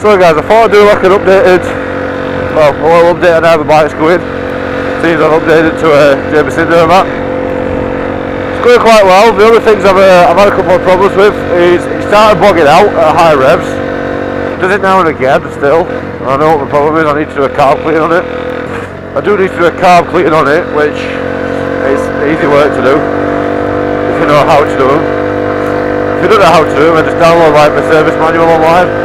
So guys, I thought I'd do like an updated, well, a little update on how the bike's going. Seems I've updated to Derbi Senda and that. It's going quite well. The other things I've had a couple of problems with is it started bogging out at high revs. Does it now and again still. I know what the problem is. I need to do a carb clean on it. I do need to do a carb clean on it, which is easy work to do if you know how to do them. If you don't know how to do them, then just download like the service manual online.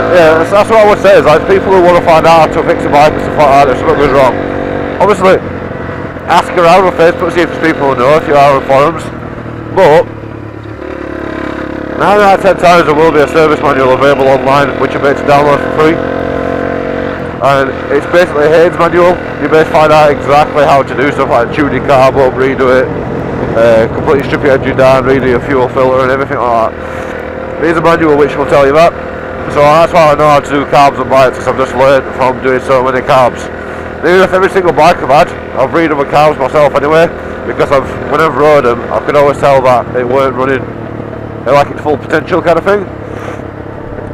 Yeah, that's what I would say is like people who want to find out how to fix a bike and stuff like that, if something goes wrong. Obviously, ask around on Facebook, see if there's people who know, if you are on forums. But 9 out of 10 times there will be a service manual available online which you'll be able to download for free. And it's basically a Haynes manual. You may find out exactly how to do stuff like tune your carb up, redo it, completely strip your engine down, redo your fuel filter and everything like that. There's a manual which will tell you that. So that's why I know how to do carbs on bikes, because I've just learned from doing so many carbs. Even if every single bike I've had, I've redone my carbs myself anyway, because when I've rode them, I could always tell that it weren't running like its full potential kind of thing.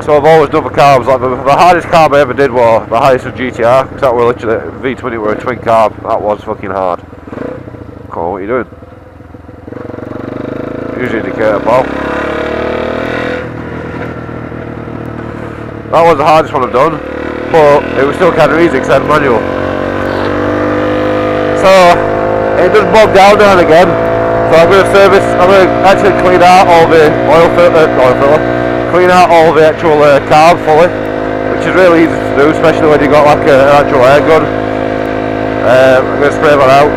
So I've always done the carbs. Like the hardest carb I ever did was the highest of GTR, because that were literally V20 were a twin carb. That was fucking hard. Cool, what are you doing? Usually indicator, pal. That was the hardest one I've done, but it was still kind of easy because I had a manual. So it does bog down now and again. So I'm going to actually clean out all the oil filter, clean out all the actual carb fully, which is really easy to do, especially when you've got like an actual air gun. I'm going to spray that out.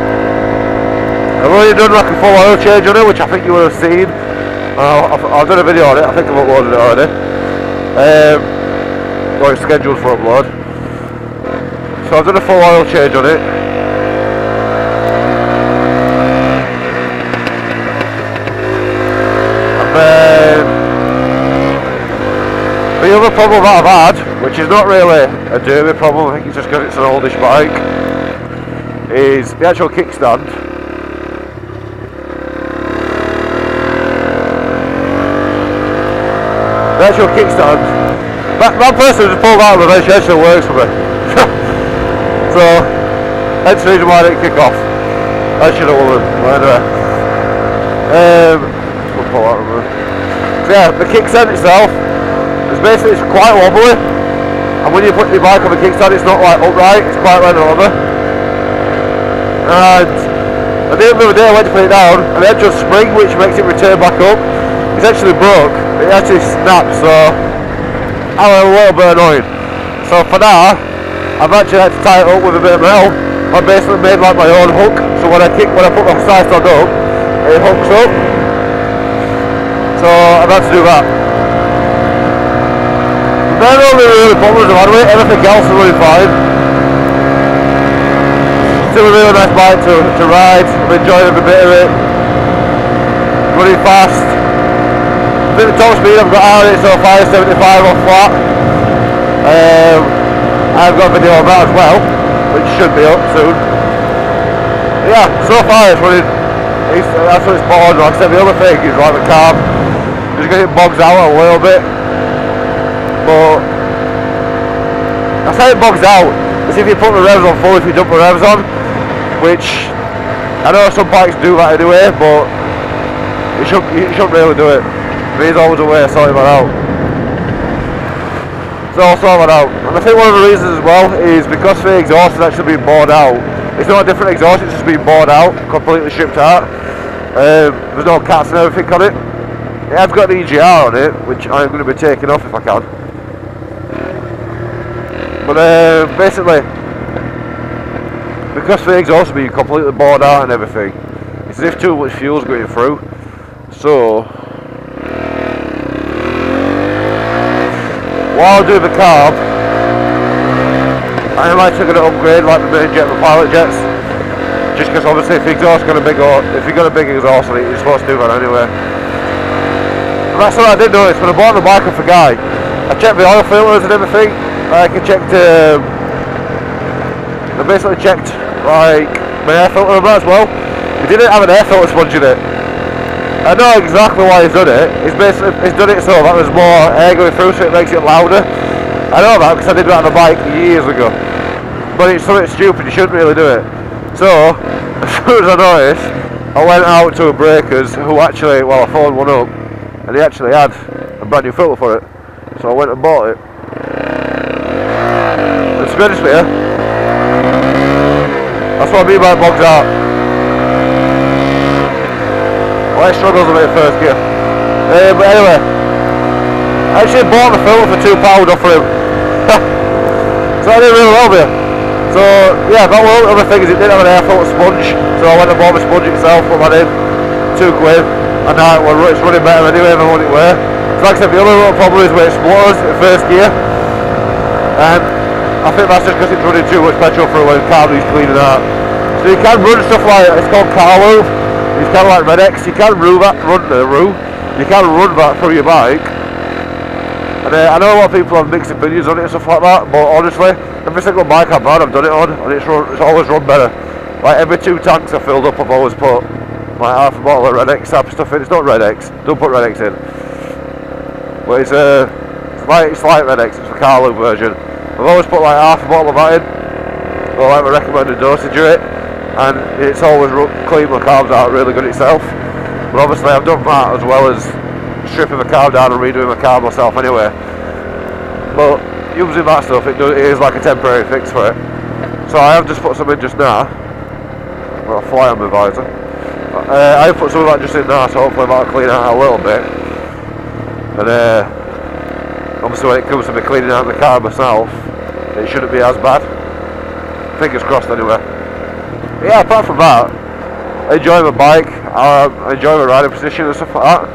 I've already done like a full oil change on it, which I think you would have seen. I've done a video on it, I think I've uploaded it already. Or it's scheduled for upload. So I've done a full oil change on it. The other problem that I've had, which is not really a Derbi problem, I think it's just because it's an oldish bike, is the actual kickstand. The actual kickstand, that person just pulled out of the bench, actually works for me. So, hence the reason why I didn't kick off. I should have won, but anyway. We'll pull out of it. So yeah, the kickstand itself, it's quite wobbly, and when you put your bike on the kickstand it's not like upright, it's quite right over. And at the end of the day I went to put it down, and the actual spring which makes it return back up, it's actually broke, it actually snapped, so I was a little bit annoyed. So for now, I've actually had to tie it up with a bit of metal. I basically made like my own hook, so when I put the side stand up, it hooks up. So I've had to do that. They're the only really problems I've had with it, everything else is really fine. Still a really nice bike to ride, I'm enjoying every bit of it. Running fast. I think the top speed I've got out of it so far is 75 on flat. I've got a video on that as well, which should be up soon. But yeah, so far it's running, that's what it's spot on. Like I said, the other thing is like the carb, just because it bogs out a little bit. But I say it bogs out, as if you put the revs on full if you dump the revs on, which I know some bikes do that anyway, but you shouldn't really do it. There's always a way of sorting that out. So I'll sort that out. And I think one of the reasons as well is because the exhaust is actually being bored out. It's not a different exhaust, it's just being bored out, completely stripped out. There's no cats and everything on it. It has got an EGR on it, which I'm going to be taking off if I can. But basically, because the exhaust is being completely bored out and everything, it's as if too much fuel's going through. So while I do the carb, I am actually going to upgrade like the main jet, the pilot jets, just because obviously if the exhaust got a big, if you got a big exhaust on it, you're supposed to do that anyway. And that's what I did notice when I bought the bike off a guy. I checked the oil filters and everything. I checked, I basically checked like my air filter on that as well. It didn't have an air filter sponge in it. I know exactly why he's done it. He's done it so that there's more air going through, so it makes it louder. I know that because I did that on a bike years ago. But it's something stupid, you shouldn't really do it. So, as soon as I noticed, I went out to a breakers who actually, well, I phoned one up, and he actually had a brand new filter for it. So I went and bought it. And to be honest with you, that's what I mean by bogged out. Well, it struggles a bit first gear. But anyway, I actually bought the filter for £2 off for him. So I did really well with it. So yeah, that was other thing is it didn't have an air filter sponge. So I went and bought the sponge itself, put that in, £2, and now it's running better anyway than what it were. So like I said, the other little problem is where it sputters in first gear. And I think that's just because it's running too much petrol through when the car needs cleaning out. So you can run stuff like, it's called car lube. It's kind of like Red X, you can run that through your bike. And I know a lot of people have mixed opinions on it and stuff like that, but honestly, every single bike I've had, I've done it on, and it's always run better. Like every 2 tanks I filled up, I've always put like half a bottle of Red X type of stuff in. It's not Red X, don't put Red X in. But it's like Red X, it's the car lube version. I've always put like half a bottle of that in, or like the recommended dosage of it. And it's always cleaned my carbs out really good itself. But obviously I've done that as well as stripping the carb down and redoing my carb myself anyway. But using that stuff, it is like a temporary fix for it. So I have just put some in just now. Well, a fly on my visor. I have put some of that just in now, so hopefully that'll clean out a little bit. And obviously when it comes to me cleaning out the car myself, it shouldn't be as bad. Fingers crossed anyway. Yeah, apart from that, I enjoy my bike, I enjoy my riding position and stuff like that.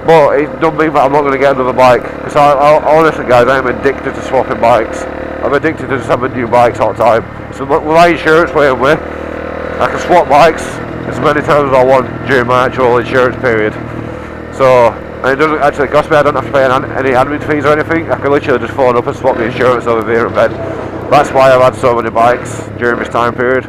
But it doesn't mean that I'm not going to get another bike. Because honestly guys, I am addicted to swapping bikes. I'm addicted to just having new bikes all the time. So with my insurance where I'm with, I can swap bikes as many times as I want during my actual insurance period. So, and it doesn't actually cost me, I don't have to pay any admin fees or anything. I can literally just phone up and swap the insurance over here in bed. That's why I've had so many bikes during this time period.